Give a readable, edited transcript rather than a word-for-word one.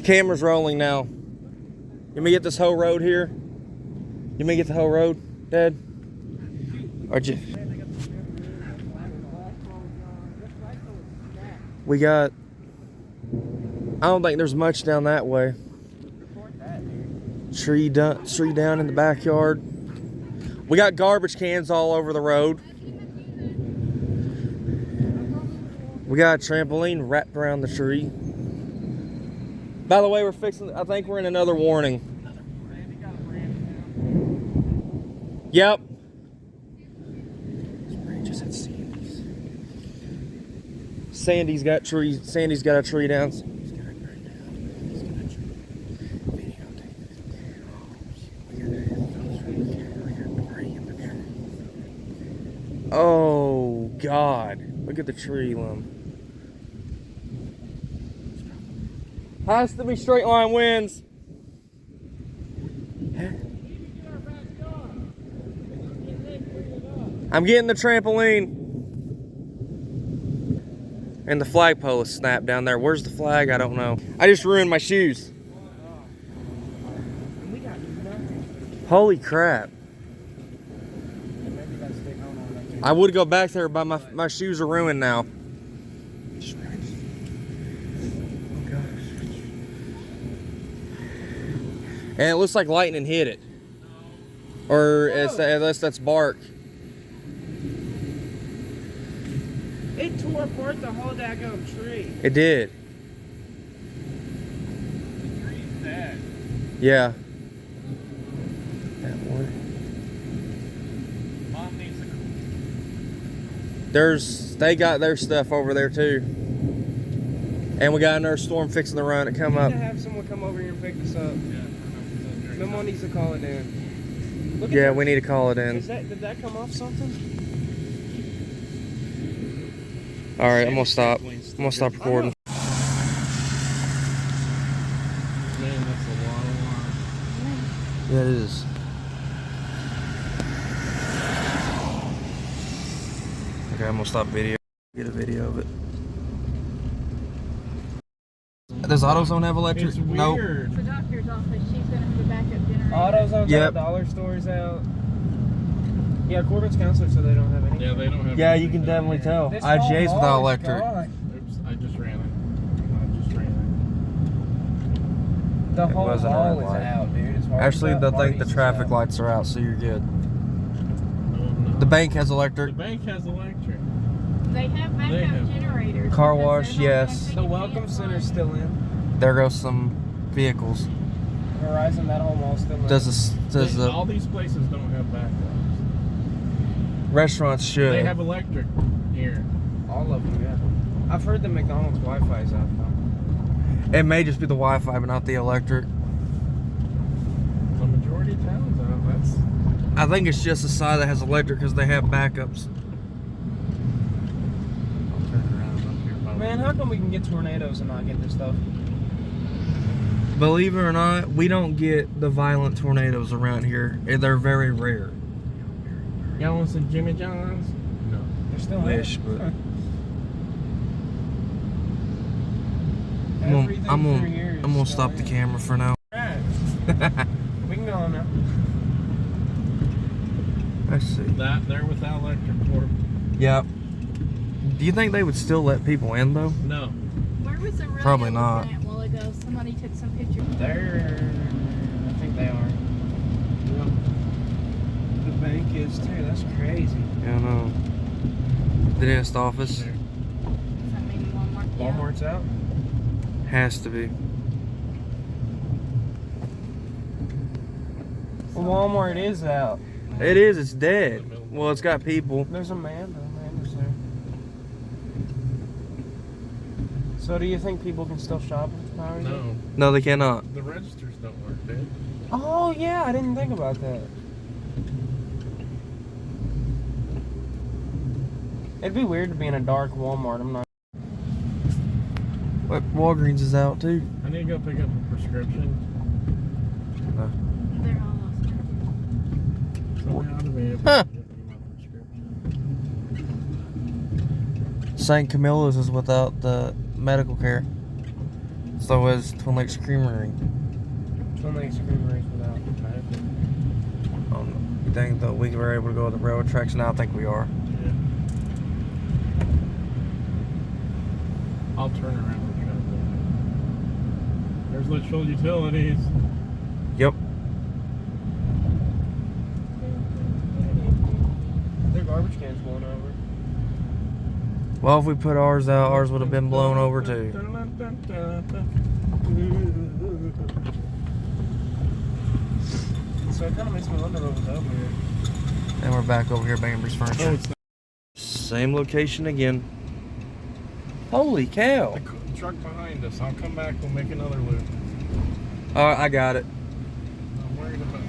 Camera's rolling now. You may get this whole road here. You may get the whole road, Dad. Or you? We got. I don't think there's much down that way. Tree down in the backyard. We got garbage cans all over the road. We got a trampoline wrapped around the tree. By the way, we're fixing. I think we're in another warning. Yep. Sandy's got trees. Sandy's got a tree down. Oh God! Look at the tree limb. Has to be straight line winds. I'm getting the trampoline. And the flagpole is snapped down there. Where's the flag? I don't know. I just ruined my shoes. Holy crap. I would go back there, but my shoes are ruined now. And it looks like lightning hit it. Or unless that's bark. It tore apart the whole daggone tree. It did. The tree's dead. Yeah. That one. Mom needs to. They got their stuff over there too. And we got another storm fixing to run. It come up. We need to have someone come over here and pick this up. Yeah. Someone needs to call it in. Look at Yeah, that. we need to call it in. Did that come off something? All right, I'm gonna stop. I'm gonna stop recording. Man, that's a lot of water. Yeah, it is. Okay, I'm gonna stop video. Get a video of it. Does AutoZone have electric? It's Nope. weird. The doctor's office, she's gonna have a backup generator. AutoZone's Yep. out, dollar stores out. Yeah, Corbin's counselor, so they don't have any. Yeah, they don't have. Yeah, you can definitely tell. This IGA's whole without mall is electric. gone. Oops, I just ran it. The It whole wasn't a mall red is light. out, dude. As far Actually, as I think the parties traffic is out. lights are out, so you're good. Oh, no. The bank has The electric. bank has electric. They have They backup have- generators. Car because wash, they're not yes. gonna take The a Welcome chance Center's on- still in. There goes some vehicles. Horizon, that whole mall's still in. Does All the these places don't have backups. restaurants should? They have electric here. All of them, yeah. I've heard the McDonald's Wi-Fi is out though. It may just be the Wi-Fi, but not the electric. The majority of towns out. That's. I think it's just the side that has electric because they have backups. I'll turn around up here. by the Man, way. how come we can get tornadoes and not get this stuff? Believe it or not, we don't get the violent tornadoes around here. They're very rare. Y'all want some Jimmy John's? No. They're still Wish, in. but Everything I'm through here is gonna still stop the in. camera for now. Right. We can go home now. Let's see. That there without electric for. Yep. Do you think they would still let people in though? No. Where was the rodeo Probably not. plant a while ago? Somebody took some pictures. They're, I think they are. Yep. The bank is too. That's crazy. Yeah, I know. The dentist office Does that mean Walmart? Yeah. Walmart's out. has to be. Well, Walmart is out. It is. It's dead. Well, it's got people. There's a man. The man is there. So, do you think people can still shop with the power? No. No, they cannot. The registers don't work, dude. Oh yeah, I didn't think about that. It'd be weird to be in a dark Walmart. I'm not. What, Walgreens is out too. I need to go pick up a prescription. They're all lost. So I ought to be able Huh. to get me my prescription. St. Camilla's is without the medical care. So is Twin Lakes Creamery. Twin Lakes Creamery is without. You think that we were able to go to the railroad tracks now? I think we are. Yeah. I'll turn around and try to. There's Leitchfield Utilities. Yep. Their garbage can's blown over. Well, if we put ours out, ours would have been blown over too. So it kind of makes me wonder what was over here. And we're back over here at Bainbridge Oh, Furniture. it's not. Same location again. Holy cow. The truck behind us. I'll come back. We'll make another loop. Alright, I got it. I'm worried about.